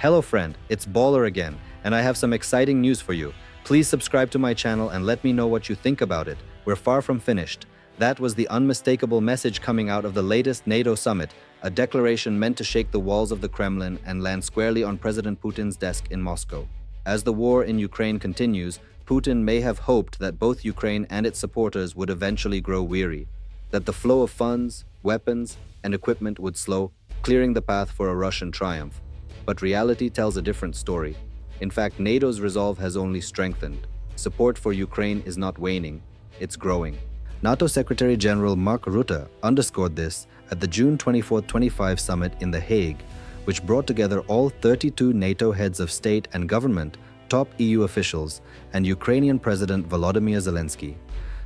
Hello friend, it's BAWLER again, and I have some exciting news for you. Please subscribe to my channel and let me know what you think about it. We're far from finished. That was the unmistakable message coming out of the latest NATO summit, a declaration meant to shake the walls of the Kremlin and land squarely on President Putin's desk in Moscow. As the war in Ukraine continues, Putin may have hoped that both Ukraine and its supporters would eventually grow weary, that the flow of funds, weapons, and equipment would slow, clearing the path for a Russian triumph. But reality tells a different story. In fact, NATO's resolve has only strengthened. Support for Ukraine is not waning, it's growing. NATO Secretary General Mark Rutte underscored this at the June 24-25 summit in The Hague, which brought together all 32 NATO heads of state and government, top EU officials, and Ukrainian President Volodymyr Zelensky.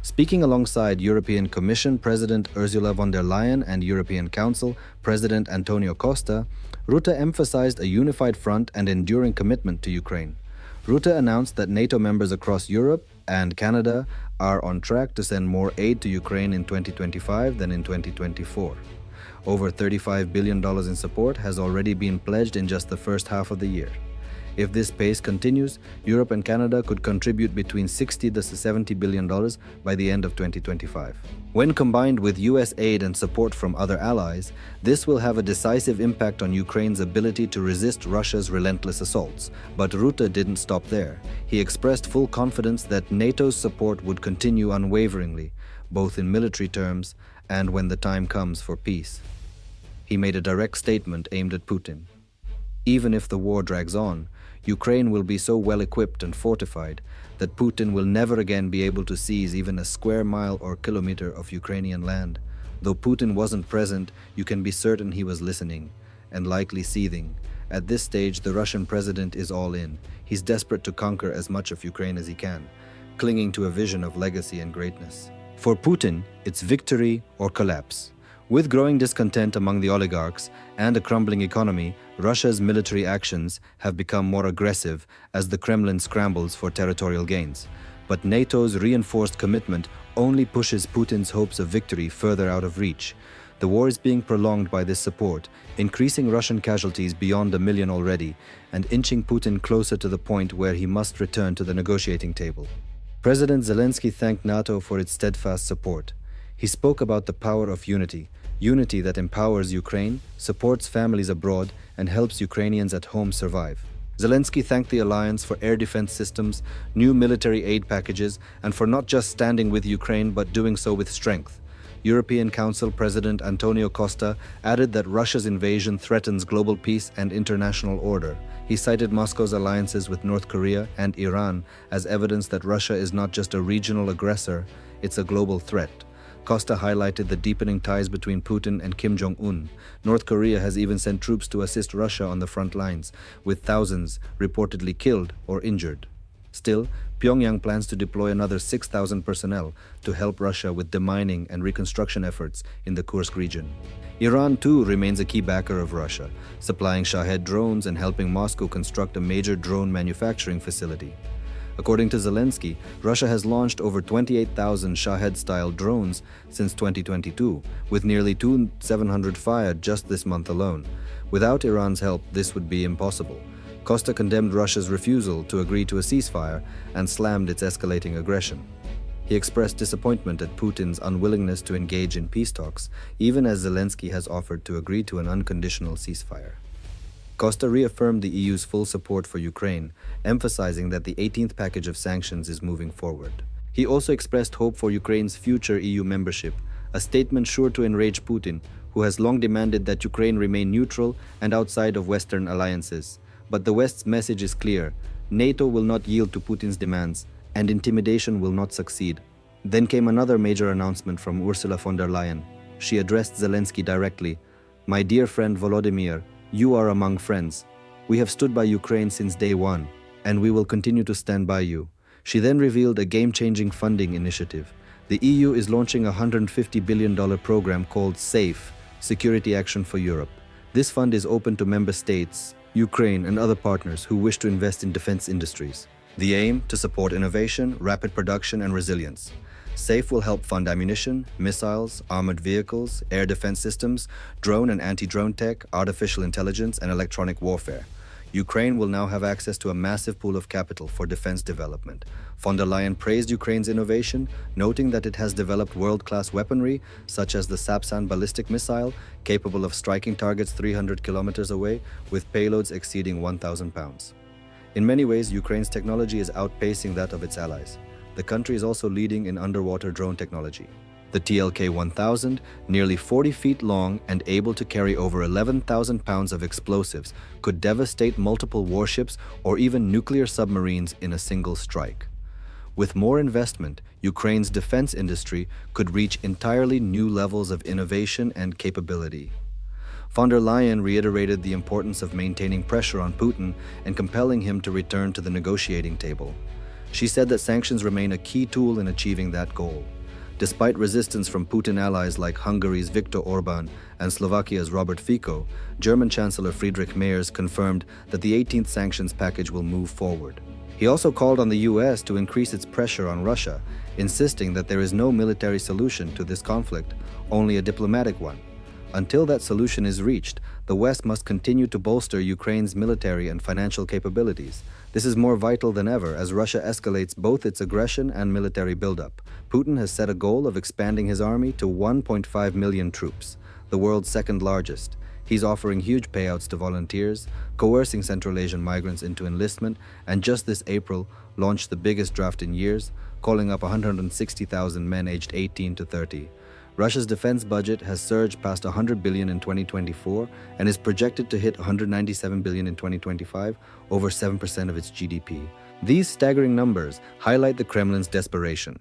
Speaking alongside European Commission President Ursula von der Leyen and European Council President Antonio Costa, Rutte emphasized a unified front and enduring commitment to Ukraine. Rutte announced that NATO members across Europe and Canada are on track to send more aid to Ukraine in 2025 than in 2024. Over $35 billion in support has already been pledged in just the first half of the year. If this pace continues, Europe and Canada could contribute between $60 to $70 billion by the end of 2025. When combined with US aid and support from other allies, this will have a decisive impact on Ukraine's ability to resist Russia's relentless assaults. But Rutte didn't stop there. He expressed full confidence that NATO's support would continue unwaveringly, both in military terms and when the time comes for peace. He made a direct statement aimed at Putin. Even if the war drags on, Ukraine will be so well equipped and fortified that Putin will never again be able to seize even a square mile or kilometer of Ukrainian land. Though Putin wasn't present, you can be certain he was listening, and likely seething. At this stage, the Russian president is all in. He's desperate to conquer as much of Ukraine as he can, clinging to a vision of legacy and greatness. For Putin, it's victory or collapse. With growing discontent among the oligarchs and a crumbling economy, Russia's military actions have become more aggressive as the Kremlin scrambles for territorial gains. But NATO's reinforced commitment only pushes Putin's hopes of victory further out of reach. The war is being prolonged by this support, increasing Russian casualties beyond 1 million already and inching Putin closer to the point where he must return to the negotiating table. President Zelensky thanked NATO for its steadfast support. He spoke about the power of unity that empowers Ukraine, supports families abroad, and helps Ukrainians at home survive. Zelensky thanked the alliance for air defense systems, new military aid packages, and for not just standing with Ukraine but doing so with strength. European Council President Antonio Costa added that Russia's invasion threatens global peace and international order. He cited Moscow's alliances with North Korea and Iran as evidence that Russia is not just a regional aggressor, it's a global threat. Costa highlighted the deepening ties between Putin and Kim Jong-un. North Korea has even sent troops to assist Russia on the front lines, with thousands reportedly killed or injured. Still, Pyongyang plans to deploy another 6,000 personnel to help Russia with demining and reconstruction efforts in the Kursk region. Iran too remains a key backer of Russia, supplying Shahed drones and helping Moscow construct a major drone manufacturing facility. According to Zelensky, Russia has launched over 28,000 Shahed-style drones since 2022, with nearly 2,700 fired just this month alone. Without Iran's help, this would be impossible. Costa condemned Russia's refusal to agree to a ceasefire and slammed its escalating aggression. He expressed disappointment at Putin's unwillingness to engage in peace talks, even as Zelensky has offered to agree to an unconditional ceasefire. Costa reaffirmed the EU's full support for Ukraine, emphasizing that the 18th package of sanctions is moving forward. He also expressed hope for Ukraine's future EU membership, a statement sure to enrage Putin, who has long demanded that Ukraine remain neutral and outside of Western alliances. But the West's message is clear: NATO will not yield to Putin's demands, and intimidation will not succeed. Then came another major announcement from Ursula von der Leyen. She addressed Zelensky directly: "My dear friend Volodymyr, you are among friends. We have stood by Ukraine since day one, and we will continue to stand by you." She then revealed a game-changing funding initiative. The EU is launching a $150 billion program called SAFE, Security Action for Europe. This fund is open to member states, Ukraine, and other partners who wish to invest in defense industries. The aim: to support innovation, rapid production, and resilience. SAFE will help fund ammunition, missiles, armored vehicles, air defense systems, drone and anti-drone tech, artificial intelligence, and electronic warfare. Ukraine will now have access to a massive pool of capital for defense development. Von der Leyen praised Ukraine's innovation, noting that it has developed world-class weaponry, such as the Sapsan ballistic missile, capable of striking targets 300 kilometers away, with payloads exceeding 1,000 pounds. In many ways, Ukraine's technology is outpacing that of its allies. The country is also leading in underwater drone technology. The TLK-1000, nearly 40 feet long and able to carry over 11,000 pounds of explosives, could devastate multiple warships or even nuclear submarines in a single strike. With more investment, Ukraine's defense industry could reach entirely new levels of innovation and capability. Von der Leyen reiterated the importance of maintaining pressure on Putin and compelling him to return to the negotiating table. She said that sanctions remain a key tool in achieving that goal. Despite resistance from Putin allies like Hungary's Viktor Orban and Slovakia's Robert Fico, German Chancellor Friedrich Merz confirmed that the 18th sanctions package will move forward. He also called on the US to increase its pressure on Russia, insisting that there is no military solution to this conflict, only a diplomatic one. Until that solution is reached, the West must continue to bolster Ukraine's military and financial capabilities. This is more vital than ever as Russia escalates both its aggression and military buildup. Putin has set a goal of expanding his army to 1.5 million troops, the world's second largest. He's offering huge payouts to volunteers, coercing Central Asian migrants into enlistment, and just this April launched the biggest draft in years, calling up 160,000 men aged 18 to 30. Russia's defense budget has surged past 100 billion in 2024 and is projected to hit 197 billion in 2025, over 7% of its GDP. These staggering numbers highlight the Kremlin's desperation.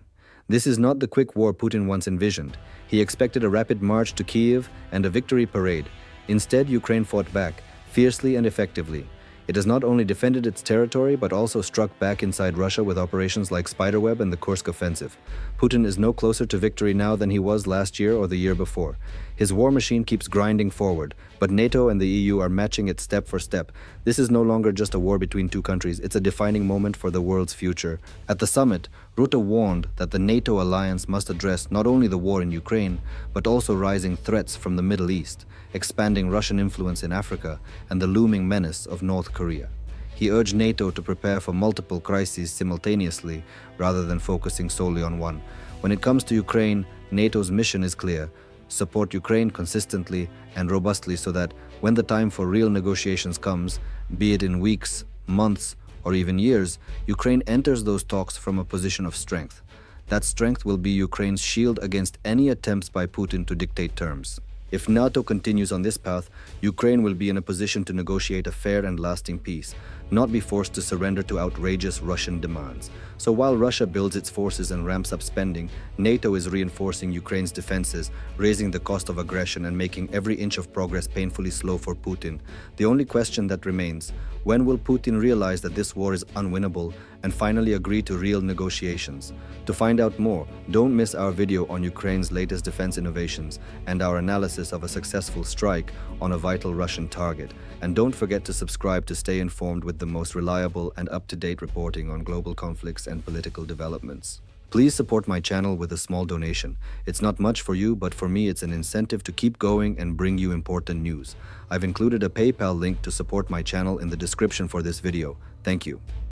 This is not the quick war Putin once envisioned. He expected a rapid march to Kyiv and a victory parade. Instead, Ukraine fought back, fiercely and effectively. It has not only defended its territory, but also struck back inside Russia with operations like Spiderweb and the Kursk offensive. Putin is no closer to victory now than he was last year or the year before. His war machine keeps grinding forward, but NATO and the EU are matching it step for step. This is no longer just a war between two countries, it's a defining moment for the world's future. At the summit, Rutte warned that the NATO alliance must address not only the war in Ukraine, but also rising threats from the Middle East, expanding Russian influence in Africa, and the looming menace of North Korea. He urged NATO to prepare for multiple crises simultaneously, rather than focusing solely on one. When it comes to Ukraine, NATO's mission is clear: support Ukraine consistently and robustly so that when the time for real negotiations comes, be it in weeks, months, or even years, Ukraine enters those talks from a position of strength. That strength will be Ukraine's shield against any attempts by Putin to dictate terms. If NATO continues on this path, Ukraine will be in a position to negotiate a fair and lasting peace, not be forced to surrender to outrageous Russian demands. So while Russia builds its forces and ramps up spending, NATO is reinforcing Ukraine's defenses, raising the cost of aggression and making every inch of progress painfully slow for Putin. The only question that remains: when will Putin realize that this war is unwinnable and finally agree to real negotiations? To find out more, don't miss our video on Ukraine's latest defense innovations and our analysis of a successful strike on a vital Russian target. And don't forget to subscribe to stay informed with the most reliable and up-to-date reporting on global conflicts and political developments. Please support my channel with a small donation. It's not much for you, but for me it's an incentive to keep going and bring you important news. I've included a PayPal link to support my channel in the description for this video. Thank you.